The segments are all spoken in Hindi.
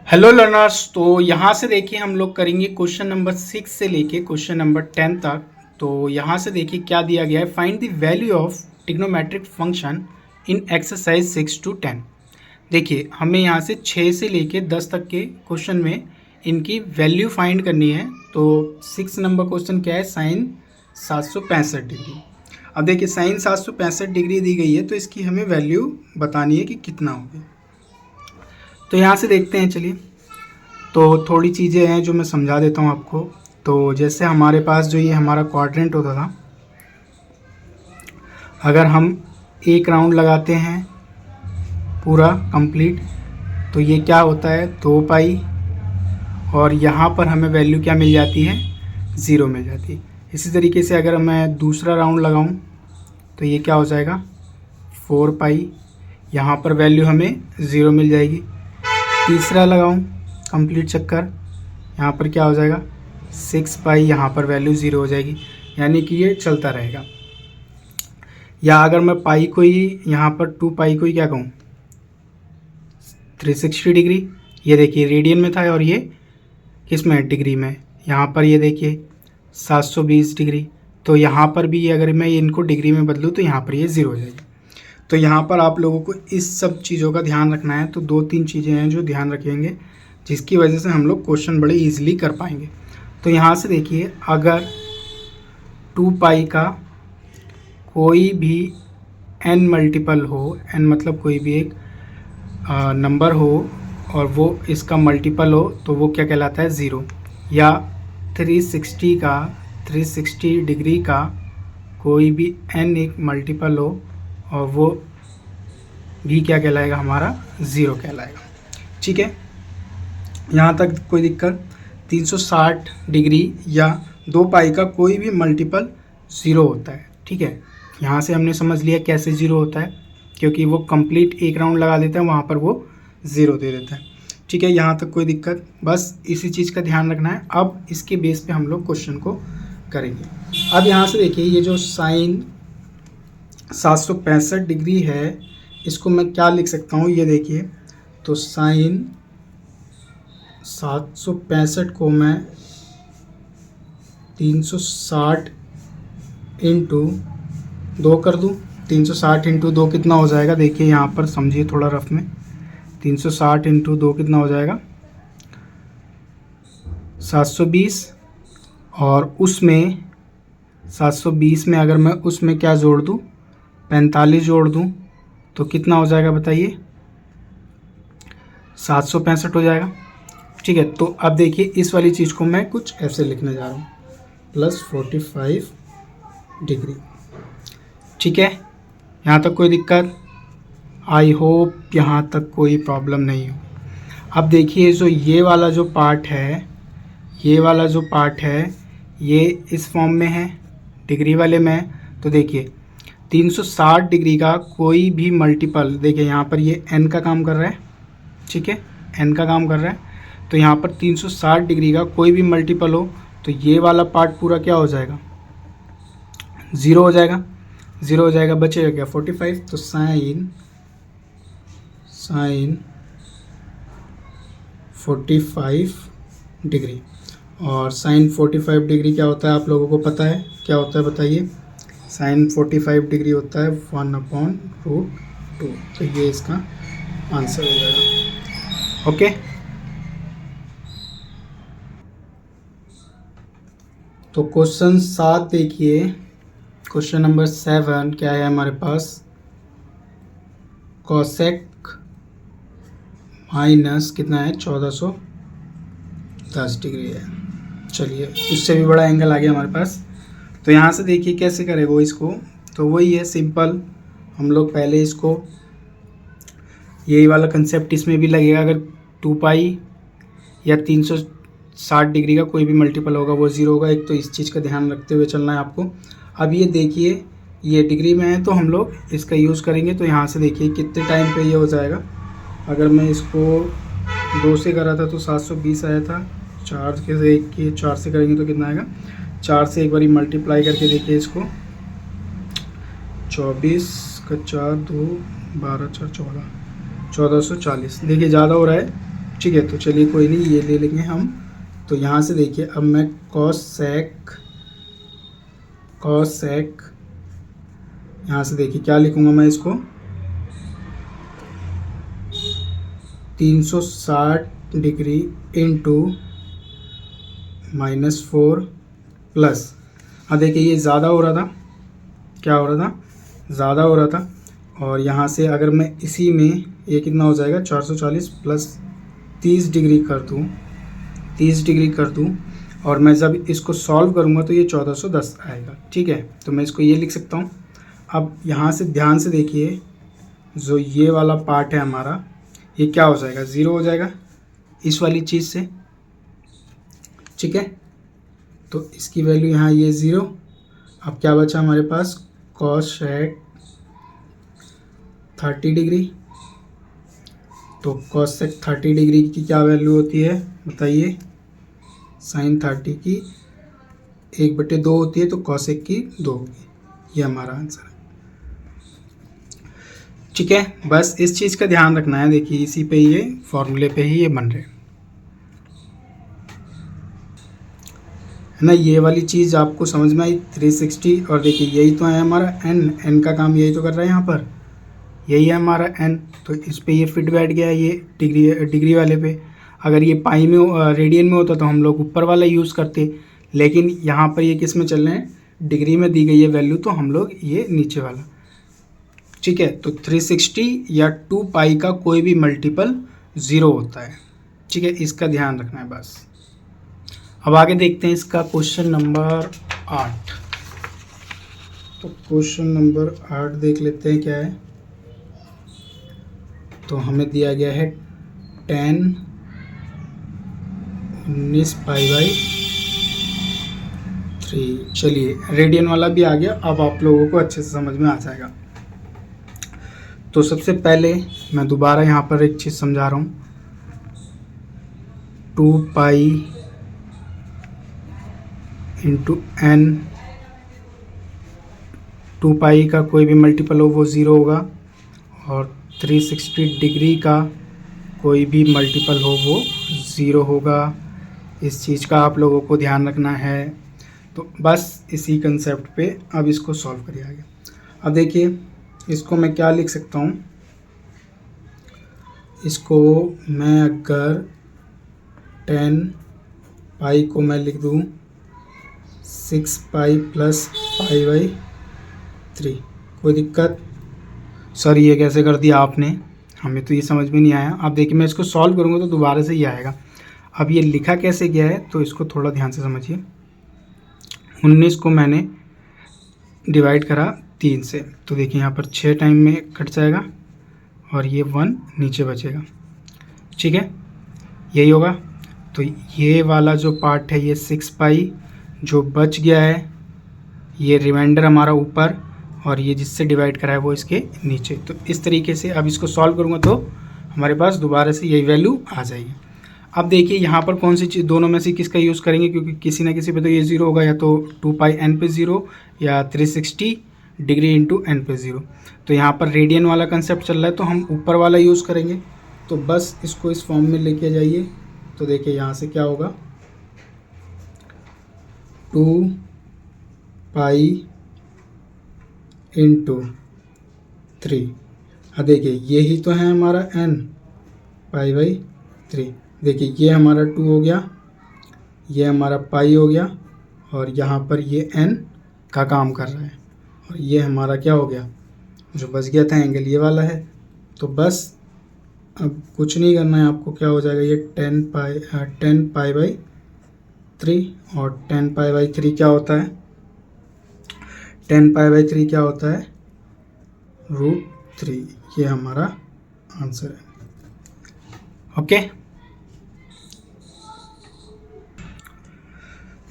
Hello learners. तो यहाँ से देखिए हम लोग करेंगे क्वेश्चन नंबर 6 से लेके क्वेश्चन नंबर 10 तक। तो यहाँ से देखिए क्या दिया गया है, find the value of trigonometric function in exercise 6 to 10। देखिए हमें यहाँ से 6 से लेके 10 तक के क्वेश्चन में इनकी वैल्यू फाइंड करनी है। तो 6 नंबर क्वेश्चन क्या है, साइन 765 डिग्री। अब देखिए साइन 765 डिग्री दी गई है, तो इसकी हमें वैल्यू बतानी है कि कितना होगी। तो यहाँ से देखते हैं, चलिए। तो थोड़ी चीज़ें हैं जो मैं समझा देता हूँ आपको। तो जैसे हमारे पास जो ये हमारा क्वाड्रेंट होता था, अगर हम एक राउंड लगाते हैं पूरा कंप्लीट, तो ये क्या होता है 2 पाई, और यहाँ पर हमें वैल्यू क्या मिल जाती है, 0 मिल जाती है। इसी तरीके से अगर मैं दूसरा राउंड लगाऊं तो ये क्या हो जाएगा 4 पाई, यहाँ पर वैल्यू हमें 0 मिल जाएगी। तीसरा लगाऊं कंप्लीट चक्कर, यहाँ पर क्या हो जाएगा 6 पाई, यहाँ पर वैल्यू 0 हो जाएगी। यानी कि ये चलता रहेगा। या अगर मैं पाई को ही यहाँ पर 2 पाई को ही क्या कहूँ 360 डिग्री, ये देखिए रेडियन में था और ये किस में डिग्री में, यहाँ पर ये देखिए 720 डिग्री। तो यहाँ पर भी अगर मैं इनको डिग्री में बदलूँ तो यहाँ पर ये 0 हो जाएगी। तो यहाँ पर आप लोगों को इस सब चीज़ों का ध्यान रखना है। तो 2-3 चीज़ें हैं जो ध्यान रखेंगे, जिसकी वजह से हम लोग क्वेश्चन बड़े इजीली कर पाएंगे। तो यहाँ से देखिए, अगर 2 पाई का कोई भी n मल्टीपल हो, n मतलब कोई भी एक नंबर हो और वो इसका मल्टीपल हो, तो वो क्या कहलाता है 0। या 360 डिग्री का कोई भी n एक मल्टीपल हो और वो भी क्या कहलाएगा, हमारा 0 कहलाएगा। ठीक है, यहाँ तक कोई दिक्कत। 360 डिग्री या 2 पाई का कोई भी मल्टीपल 0 होता है। ठीक है, यहाँ से हमने समझ लिया कैसे 0 होता है, क्योंकि वो कंप्लीट एक राउंड लगा देता है, वहाँ पर वो 0 दे देता है। ठीक है, यहाँ तक कोई दिक्कत, बस इसी चीज़ का ध्यान रखना है। अब इसके बेस पे हम लोग क्वेश्चन को करेंगे। अब यहाँ से देखिए, ये जो साइन 765 डिग्री है, इसको मैं क्या लिख सकता हूँ, ये देखिए। तो साइन 765 को मैं 360 इंटू 2 कर दूँ। 360 इंटू 2 कितना हो जाएगा, देखिए यहाँ पर समझिए थोड़ा रफ में। 360 इंटू 2 कितना हो जाएगा 720, और उसमें 720 में अगर मैं उसमें क्या जोड़ दूँ 45 जोड़ दूँ तो कितना हो जाएगा बताइए, 765 हो जाएगा। ठीक है, तो अब देखिए इस वाली चीज़ को मैं कुछ ऐसे लिखने जा रहा हूँ, +45 डिग्री। ठीक है, यहाँ तक कोई दिक्कत, आई होप यहाँ तक कोई प्रॉब्लम नहीं हो। अब देखिए जो ये वाला जो पार्ट है, ये वाला जो पार्ट है, ये इस फॉर्म में है, डिग्री वाले में। तो देखिए 360 डिग्री का कोई भी मल्टीपल, देखिए यहाँ पर ये n का काम कर रहा है। ठीक है, n का काम कर रहा है। तो यहाँ पर 360 डिग्री का कोई भी मल्टीपल हो तो ये वाला पार्ट पूरा क्या हो जाएगा 0 हो जाएगा। 0 हो जाएगा, बचेगा क्या 45। तो साइन 45 डिग्री, और साइन 45 डिग्री क्या होता है आप लोगों को पता है, क्या होता है बताइए। साइन 45 डिग्री होता है 1/√2। तो ये इसका आंसर हो जाएगा। ओके, तो क्वेश्चन 7 देखिए, क्वेश्चन नंबर 7 क्या है हमारे पास, कोसेक माइनस कितना है 1410 डिग्री है। चलिए, इससे भी बड़ा एंगल आ गया हमारे पास। तो यहाँ से देखिए कैसे करेगा वो इसको। तो वही है सिंपल, हम लोग पहले इसको, यही वाला कंसेप्ट इसमें भी लगेगा। अगर 2 पाई या 360 डिग्री का कोई भी मल्टीपल होगा वो 0 होगा। एक तो इस चीज़ का ध्यान रखते हुए चलना है आपको। अब ये देखिए, ये डिग्री में है तो हम लोग इसका यूज़ करेंगे। तो यहाँ से देखिए कितने टाइम पे ये हो जाएगा। अगर मैं इसको 2 से करा था तो 720 आया था, 4 से 1 के 4 से करेंगे तो कितना आएगा, 4 से एक बारी मल्टीप्लाई करके देखिए इसको, 24 का 4 2 12 4 14, 1440। देखिए ज़्यादा हो रहा है ठीक है, तो चलिए कोई नहीं, ये ले लेंगे हम। तो यहाँ से देखिए, अब मैं कॉस सेक यहाँ से देखिए क्या लिखूँगा मैं इसको, 360 डिग्री इंटू -4 प्लस, अब देखिए ये ज़्यादा हो रहा था, क्या हो रहा था, ज़्यादा हो रहा था। और यहाँ से अगर मैं इसी में ये कितना हो जाएगा, 440 प्लस 30 डिग्री कर दूँ, 30 डिग्री कर दूँ, और मैं जब इसको सॉल्व करूँगा तो ये 1410 आएगा। ठीक है, तो मैं इसको ये लिख सकता हूँ। अब यहाँ से ध्यान से देखिए, जो ये वाला पार्ट है हमारा, ये क्या हो जाएगा, ज़ीरो हो जाएगा इस वाली चीज़ से। ठीक है, तो इसकी वैल्यू यहाँ ये ज़ीरो। अब क्या बचा हमारे पास, कॉस सेक 30 डिग्री। तो कॉस सेक 30 डिग्री की क्या वैल्यू होती है बताइए, साइन 30 की 1/2 होती है, तो कॉसेक की 2 होगी। ये हमारा आंसर है। ठीक है, बस इस चीज़ का ध्यान रखना है। देखिए इसी पे ये फॉर्मूले पे ही ये बन रहे है ना। ये वाली चीज़ आपको समझ में आई 360, और देखिए यही तो है हमारा n का काम यही तो कर रहा है यहाँ पर, यही है हमारा n। तो इस पे ये फिट बैठ गया है, ये डिग्री वाले पे। अगर ये पाई में रेडियन में होता तो हम लोग ऊपर वाला यूज़ करते, लेकिन यहाँ पर ये किस में चल रहे हैं, डिग्री में दी गई है वैल्यू, तो हम लोग ये नीचे वाला। ठीक है, तो 360 या 2 पाई का कोई भी मल्टीपल 0 होता है। ठीक है, इसका ध्यान रखना है बस। अब आगे देखते हैं इसका क्वेश्चन नंबर 8। तो क्वेश्चन नंबर 8 देख लेते हैं क्या है। तो हमें दिया गया है 10 19 पाई/3। चलिए रेडियन वाला भी आ गया, अब आप लोगों को अच्छे से समझ में आ जाएगा। तो सबसे पहले मैं दोबारा यहाँ पर एक चीज़ समझा रहा हूँ, 2 पाई इंटू n, 2 पाई का कोई भी मल्टीपल हो वो 0 होगा, और 360 डिग्री का कोई भी मल्टीपल हो वो 0 होगा। इस चीज़ का आप लोगों को ध्यान रखना है। तो बस इसी कंसेप्ट पे अब इसको सॉल्व करिए आगे। अब देखिए इसको मैं क्या लिख सकता हूँ, इसको मैं अगर 10 पाई को मैं लिख दूँ 6 पाई प्लस पाई/3, कोई दिक्कत? सर ये कैसे कर दिया आपने, हमें तो ये समझ में नहीं आया। अब देखिए मैं इसको सॉल्व करूँगा तो दोबारा से ही आएगा। अब ये लिखा कैसे गया है तो इसको थोड़ा ध्यान से समझिए। 19 को मैंने डिवाइड करा 3 से, तो देखिए यहाँ पर 6 टाइम में कट जाएगा और ये 1 नीचे बचेगा। ठीक है, यही होगा। तो ये वाला जो पार्ट है ये 6 पाई जो बच गया है, ये रिमाइंडर हमारा ऊपर, और ये जिससे डिवाइड करा है वो इसके नीचे। तो इस तरीके से अब इसको सॉल्व करूँगा तो हमारे पास दोबारा से यही वैल्यू आ जाएगी। अब देखिए यहाँ पर कौन सी चीज़, दोनों में से किसका यूज़ करेंगे, क्योंकि किसी ना किसी पे तो ये 0 होगा, या तो 2 पाई n पे 0 या 360 डिग्री इंटू n पे 0। तो यहाँ पर रेडियन वाला कंसेप्ट चल रहा है तो हम ऊपर वाला यूज़ करेंगे। तो बस इसको इस फॉर्म में लेके जाइए। तो देखिए यहाँ से क्या होगा, 2 पाई इंटू 3। हाँ देखिए यही तो है हमारा n, पाई/3। देखिए ये हमारा 2 हो गया, ये हमारा पाई हो गया, और यहाँ पर ये n का काम कर रहा है, और ये हमारा क्या हो गया, जो बच गया था एंगल ये वाला है। तो बस अब कुछ नहीं करना है आपको, क्या हो जाएगा ये 10 पाई/3, और 10 पाई/3 क्या होता है, 10 पाई/3 क्या होता है, √3। ये हमारा आंसर है। ओके,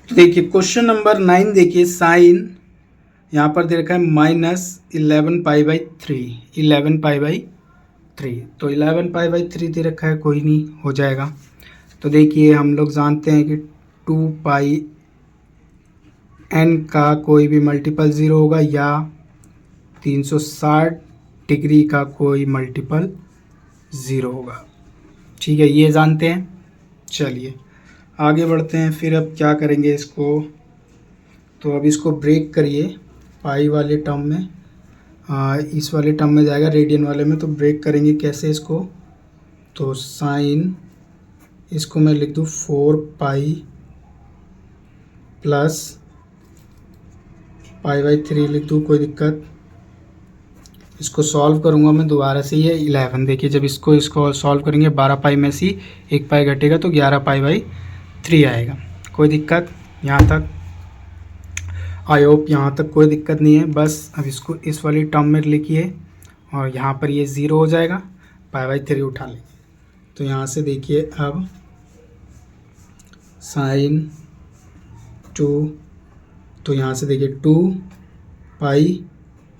तो देखिए क्वेश्चन नंबर 9 देखिए, साइन यहाँ पर दे रखा है -11 पाई/3, 11 पाई/3। तो 11 पाई/3 दे रखा है, कोई नहीं, हो जाएगा। तो देखिए हम लोग जानते हैं कि 2 पाई n का कोई भी मल्टीपल 0 होगा, या 360 डिग्री का कोई मल्टीपल 0 होगा। ठीक है, ये जानते हैं। चलिए आगे बढ़ते हैं। फिर अब क्या करेंगे इसको, तो अब इसको ब्रेक करिए पाई वाले टर्म में, इस वाले टर्म में जाएगा रेडियन वाले में, तो ब्रेक करेंगे कैसे इसको, तो साइन, इसको मैं लिख दूँ 4 पाई प्लस π/3 लिख दूँ, कोई दिक्कत। इसको सॉल्व करूँगा मैं दोबारा से, ये 11, देखिए जब इसको सॉल्व करेंगे 12 पाई में से 1 पाई घटेगा तो 11 π/3 आएगा। कोई दिक्कत यहाँ तक? आई होप यहाँ तक कोई दिक्कत नहीं है। बस अब इसको इस वाली टर्म में लिखिए और यहाँ पर ये 0 हो जाएगा, π/3 उठा लेंगे। तो यहाँ से देखिए अब साइन 2, तो यहाँ से देखिए 2 पाई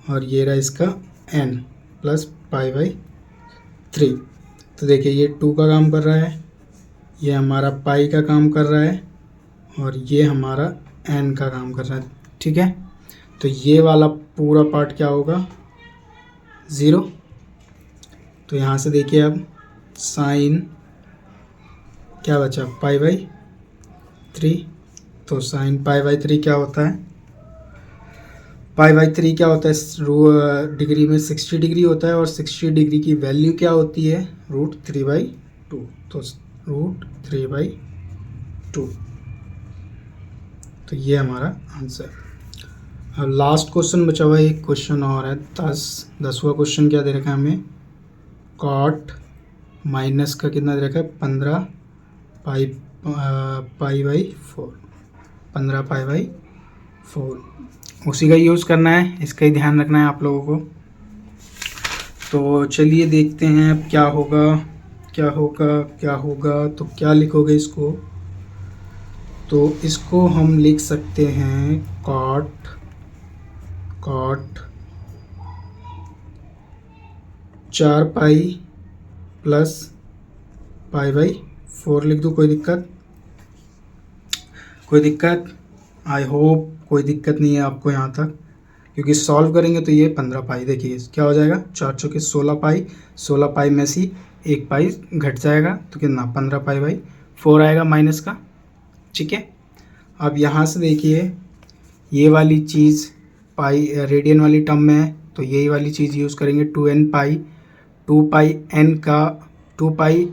और ये रहा इसका n प्लस π/3। तो देखिए ये 2 का काम कर रहा है, ये हमारा पाई का काम कर रहा है और ये हमारा n का काम कर रहा है। ठीक है, तो ये वाला पूरा पार्ट क्या होगा, 0। तो यहाँ से देखिए अब साइन क्या बचा, π/3। तो साइन π/3 क्या होता है, π/3 क्या होता है, डिग्री में 60 डिग्री होता है और 60 डिग्री की वैल्यू क्या होती है, √3/2। तो √3/2, तो ये हमारा आंसर। अब लास्ट क्वेश्चन बचा हुआ है, एक क्वेश्चन और है 10वां क्वेश्चन क्या दे रखा है हमें, कॉट माइनस का कितना दे रखा है, 15 π/4, 15 π/4, उसी का यूज़ करना है, इसका ही ध्यान रखना है आप लोगों को। तो चलिए देखते हैं अब क्या होगा, क्या होगा, क्या होगा। तो क्या लिखोगे इसको, तो इसको हम लिख सकते हैं कॉट 4 पाई प्लस π/4 लिख दूँ, कोई दिक्कत? कोई दिक्कत? आई होप कोई दिक्कत नहीं है आपको यहाँ तक, क्योंकि सॉल्व करेंगे तो ये 15 पाई, देखिए क्या हो जाएगा, 4 चौके 16 पाई, 16 पाई में से 1 पाई घट जाएगा तो कितना, 15 π/4 आएगा माइनस का। ठीक है, अब यहाँ से देखिए ये वाली चीज़ पाई रेडियन वाली टर्म में है, तो यही वाली चीज़ यूज़ करेंगे, 2n पाई, 2 पाई n का 2 पाई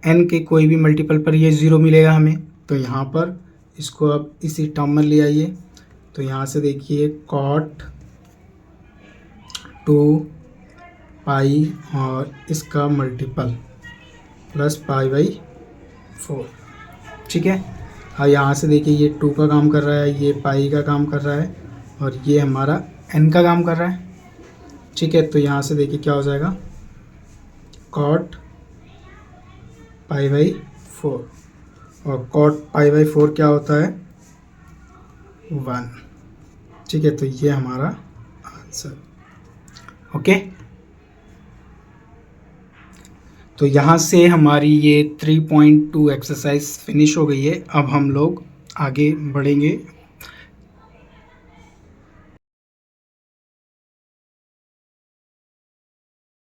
n के कोई भी मल्टीपल पर ये 0 मिलेगा हमें। तो यहाँ पर इसको अब इसी टर्म में ले आइए, तो यहाँ से देखिए कॉट 2 पाई और इसका मल्टीपल प्लस π/4। ठीक है, अब यहाँ से देखिए ये 2 का काम कर रहा है, ये पाई का काम कर रहा है और ये हमारा n का काम कर रहा है। ठीक है, तो यहाँ से देखिए क्या हो जाएगा, कॉट π/4, और कॉट π/4 क्या होता है, 1। ठीक है, तो ये हमारा आंसर। ओके, तो यहाँ से हमारी ये 3.2 एक्सरसाइज फिनिश हो गई है। अब हम लोग आगे बढ़ेंगे